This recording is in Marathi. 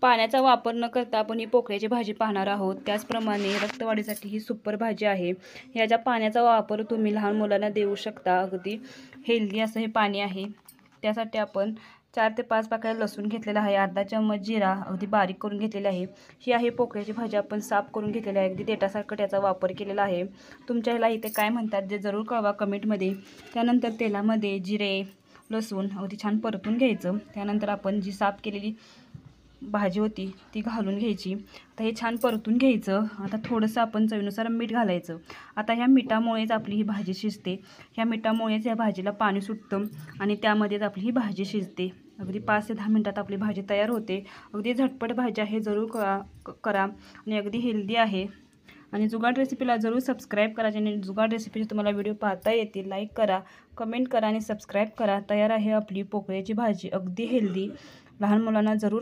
पाण्याचा वापर न करता आपण ही पोकळ्याची भाजी पाहणार आहोत। त्याचप्रमाणे रक्तवाढीसाठी ही सुपर भाजी आहे। ह्याच्या पाण्याचा वापर तुम्ही लहान मुलांना देऊ शकता। अगदी हेल्दी असं हे पाणी आहे। त्यासाठी आपण 4 ते 5 पाकळ्या लसूण घेतलेला आहे, अर्धा चम्मच जिरा अगदी बारीक करून घेतलेला आहे। ही आहे पोकळ्याची भाजी, आपण साफ करून घेतलेली आहे। अगदी देठासारखं त्याचा वापर केलेला आहे। तुमच्या ह्याला इथे काय म्हणतात ते जरूर कळवा कमेंटमध्ये। त्यानंतर तेलामध्ये जिरे लसूण अगदी छान परतून घ्यायचं। त्यानंतर आपण जी साफ केलेली भाजी होती ती घालून घ्यायची। आता हे छान परतून घ्यायचं। आता थोडंसं आपण चवीनुसार मीठ घालायचं। आता ह्या मिठामुळेच आपली ही भाजी शिजते। ह्या मिठामुळेच या भाजीला पाणी सुटतं आणि त्यामध्येच आपली ही भाजी शिजते। अगदी 5 ते 10 मिनिटात आपली भाजी तयार होते। अगदी झटपट भाजी आहे, जरूर करा आणि अगदी हेल्दी आहे। आणि जुगाड रेसिपीला जरूर सबस्क्राईब करा, ज्याने जुगाड रेसिपीचे तुम्हाला व्हिडिओ पाहता येतील। लाईक करा, कमेंट करा आणि सबस्क्राईब करा। तयार आहे आपली पोकळ्याची भाजी, अगदी हेल्दी। लहान मुलांना जरूर